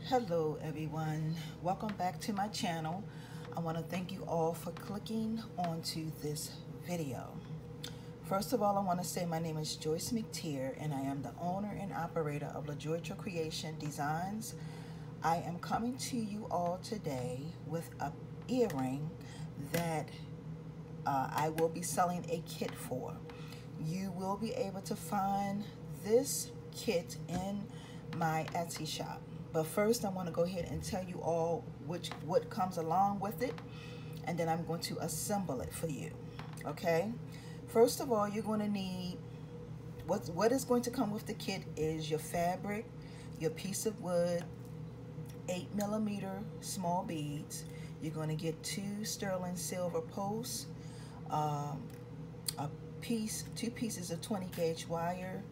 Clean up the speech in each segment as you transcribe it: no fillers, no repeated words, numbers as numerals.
Hello everyone, welcome back to my channel. I want to thank you all for clicking onto this video. First of all, I want to say my name is Joyce McTier and I am the owner and operator of LaJoytra Creation Designs. I am coming to you all today with an earring that I will be selling a kit for. You will be able to find this kit in my Etsy shop. But first I want to go ahead and tell you all what comes along with it, and then I'm going to assemble it for you. Okay? First of all, you're going to need what is going to come with the kit is your fabric, your piece of wood, 8mm small beads. You're going to get 2 sterling silver posts, two pieces of 20 gauge wire,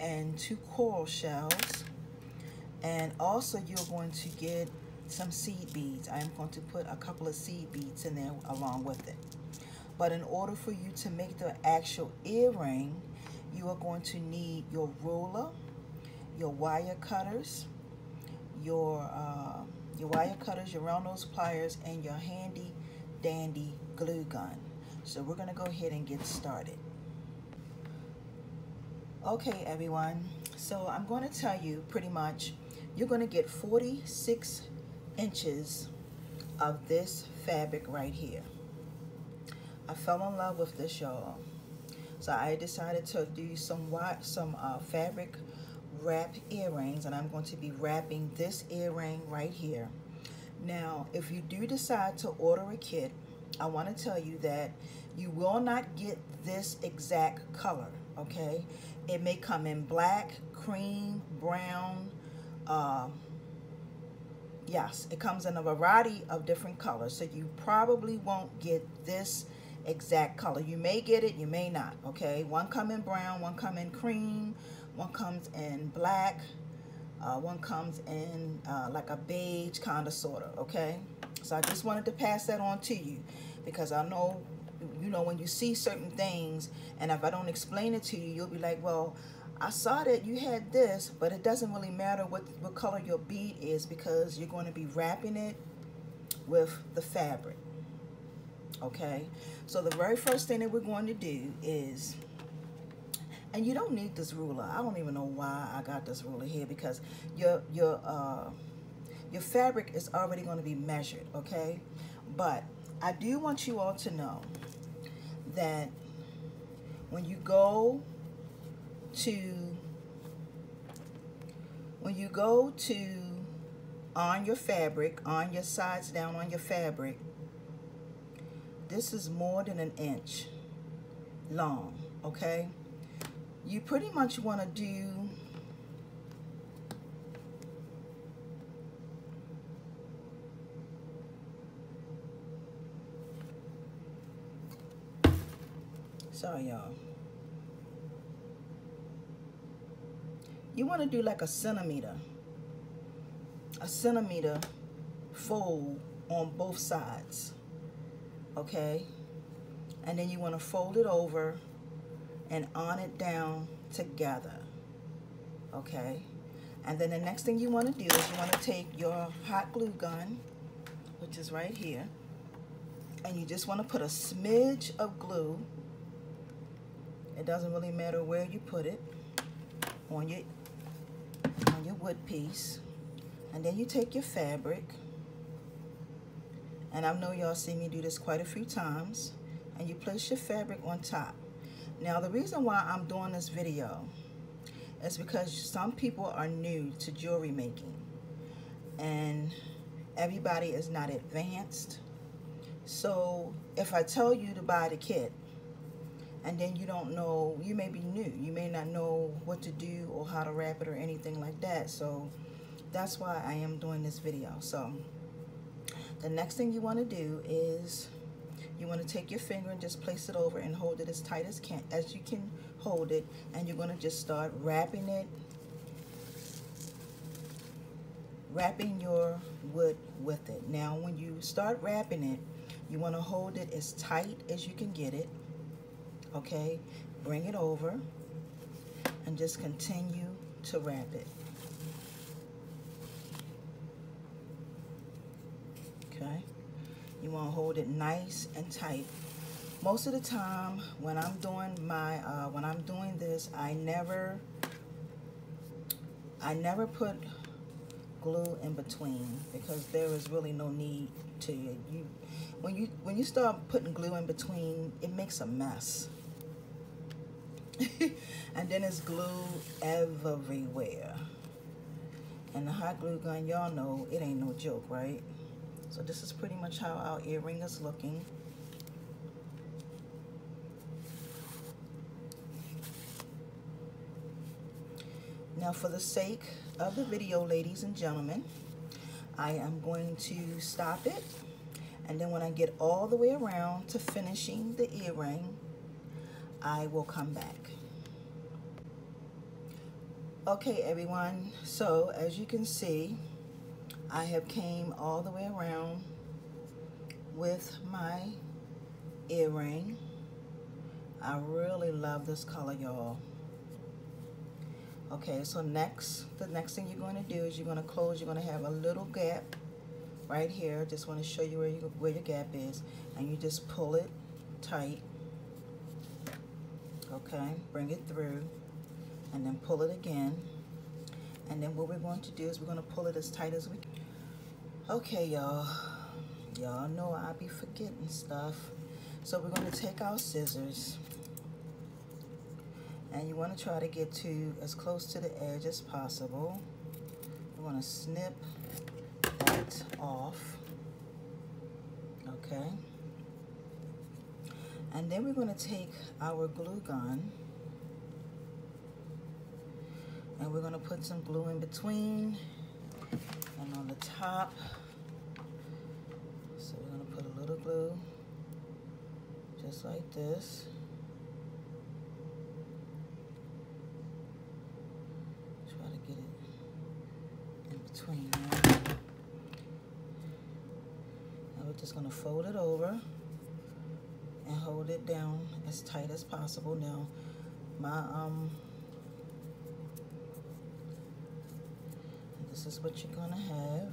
and 2 coral shells. And also you're going to get some seed beads. I am going to put a couple of seed beads in there along with it. But in order for you to make the actual earring, you are going to need your ruler, your wire cutters, your round nose pliers, and your handy dandy glue gun. So we're going to go ahead and get started. Okay everyone, so I'm going to tell you pretty much you're going to get 46 inches of this fabric right here. I fell in love with this, y'all. So I decided to do some fabric wrap earrings, and I'm going to be wrapping this earring right here. Now, if you do decide to order a kit, I want to tell you that you will not get this exact color, okay? It may come in black, cream, brown. Yes, it comes in a variety of different colors, so you probably won't get this exact color. You may get it, you may not, okay? One come in brown, one come in cream, one comes in black, one comes in like a beige kind of sort of, okay? So I just wanted to pass that on to you because I know, you know, when you see certain things and if I don't explain it to you, you'll be like, well, I saw that you had this, but it doesn't really matter what color your bead is because you're going to be wrapping it with the fabric. Okay, so the very first thing that we're going to do is, and you don't need this ruler. I don't even know why I got this ruler here because your fabric is already going to be measured, okay? But I do want you all to know that when you go to on your fabric, on your sides down on your fabric, this is more than an inch long, okay? You pretty much want to do sorry y'all, you want to do like a centimeter fold on both sides, okay? And then you want to fold it over and on it down together, okay? And then the next thing you want to do is you want to take your hot glue gun, which is right here, and you just want to put a smidge of glue. It doesn't really matter where you put it on your wood piece. And then you take your fabric, and I know y'all see me do this quite a few times, and you place your fabric on top. Now the reason why I'm doing this video is because some people are new to jewelry making and everybody is not advanced. So if I tell you to buy the kit and then you don't know, you may be new, you may not know what to do or how to wrap it or anything like that. So that's why I am doing this video. So the next thing you want to do is you want to take your finger and just place it over and hold it as tight as you can hold it, and you're going to just start wrapping your wood with it. Now when you start wrapping it, you want to hold it as tight as you can get it, okay? Bring it over and just continue to wrap it. You want to hold it nice and tight. Most of the time when I'm doing my this, I never put glue in between, because there is really no need to. When you start putting glue in between, it makes a mess. And then it's glue everywhere. And the hot glue gun, y'all know, it ain't no joke, right? So this is pretty much how our earring is looking. Now, for the sake of the video, ladies and gentlemen, I am going to stop it. And then when I get all the way around to finishing the earring, I will come back. Okay, everyone, so as you can see, I have came all the way around with my earring. I really love this color, y'all. Okay, so the next thing you're going to do is you're going to close. You're going to have a little gap right here. Just want to show you where your gap is, and you just pull it tight. Okay, bring it through, and then pull it again. And then what we're going to do is we're going to pull it as tight as we can. Okay, y'all know I be forgetting stuff. So we're going to take our scissors, and you want to try to get to as close to the edge as possible. We're going to snip that off. Okay. And then we're going to take our glue gun, and we're going to put some glue in between and on the top. So we're going to put a little glue just like this. Try to get it in between there. Now we're just going to fold it over and hold it down as tight as possible. Now this is what you're gonna have.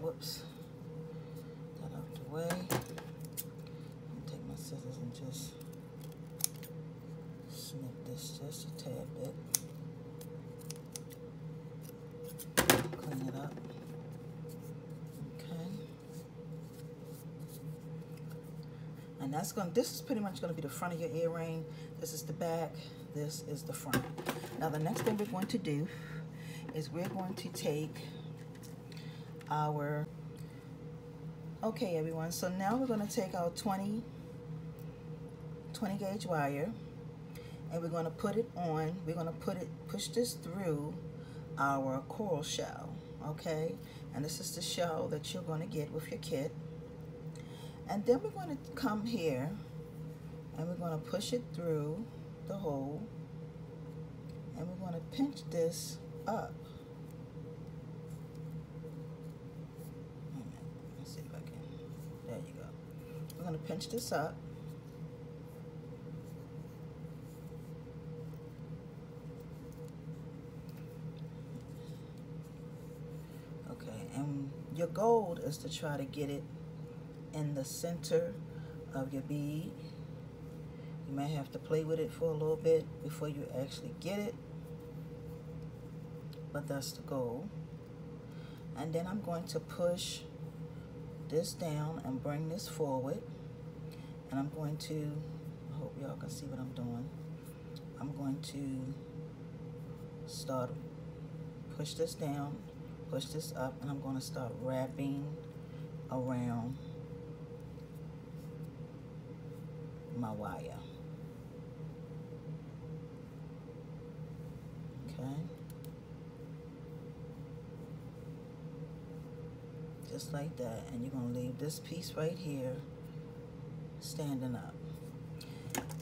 Whoops, that out the way. Take my scissors and just snip this just a tad bit. Clean it up. And this is pretty much going to be the front of your earring. This is the back. This is the front. Now the next thing we're going to do is we're going to take our, okay everyone, so now we're going to take our 20 gauge wire, and we're going to put it on, we're going to push this through our coral shell, okay? And this is the shell that you're going to get with your kit. And then we're going to come here and we're going to push it through the hole, and we're going to pinch this up. Wait a minute. Let's see if I can. There you go. We're going to pinch this up. Okay, and your goal is to try to get it in the center of your bead. You may have to play with it for a little bit before you actually get it, but that's the goal. And then I'm going to push this down and bring this forward, and I'm going to, I hope y'all can see what I'm doing. I'm going to start, push this down, push this up, and I'm going to start wrapping around my wire. Okay, just like that, and you're going to leave this piece right here standing up.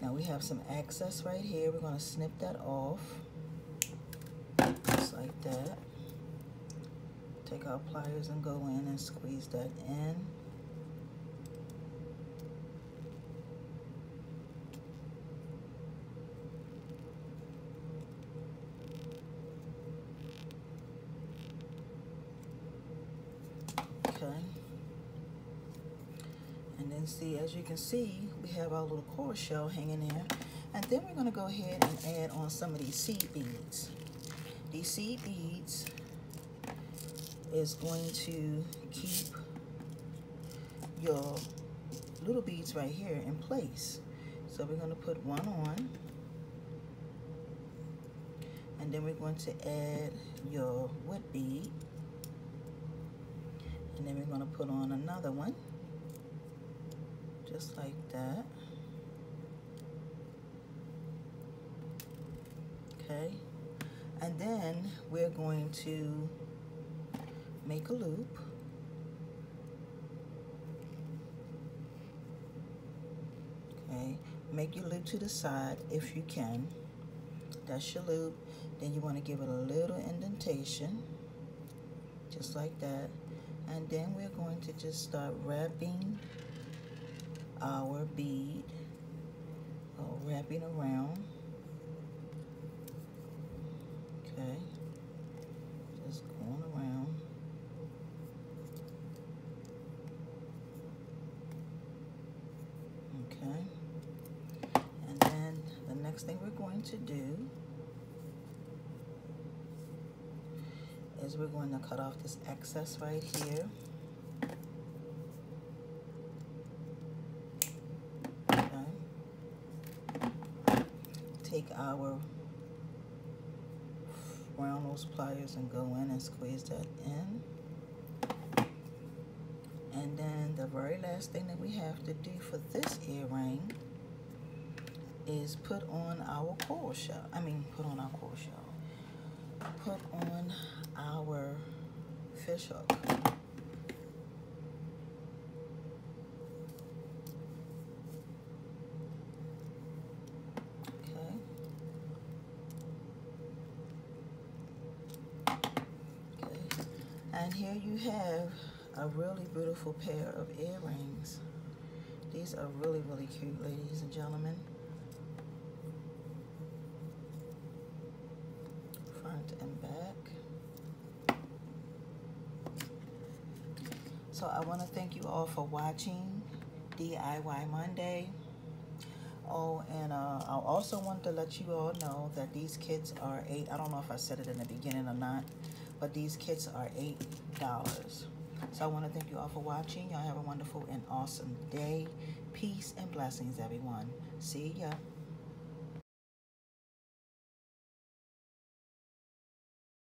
Now we have some excess right here. We're going to snip that off just like that. Take our pliers and go in and squeeze that in. Okay. And then see, as you can see, we have our little coral shell hanging there. And then we're going to go ahead and add on some of these seed beads. These seed beads is going to keep your little beads right here in place. So we're going to put one on. And then we're going to add your wood bead. And then we're going to put on another one. Just like that. Okay. And then we're going to make a loop. Okay. Make your loop to the side if you can. That's your loop. Then you want to give it a little indentation. Just like that. And then we're going to just start wrapping our bead, wrapping around. Okay, just going around. Okay, and then the next thing we're going to do is we're going to cut off this excess right here. Take our round nose pliers and go in and squeeze that in. And then the very last thing that we have to do for this earring is put on our coral shell. Put on our coral shell. Put on our fish hook. And here you have a really beautiful pair of earrings. These are really, really cute, ladies and gentlemen. Front and back. So I want to thank you all for watching DIY Monday. Oh, and I also want to let you all know that these kits are $8. I don't know if I said it in the beginning or not, but these kits are $8. So I want to thank you all for watching. Y'all have a wonderful and awesome day. Peace and blessings, everyone. See ya.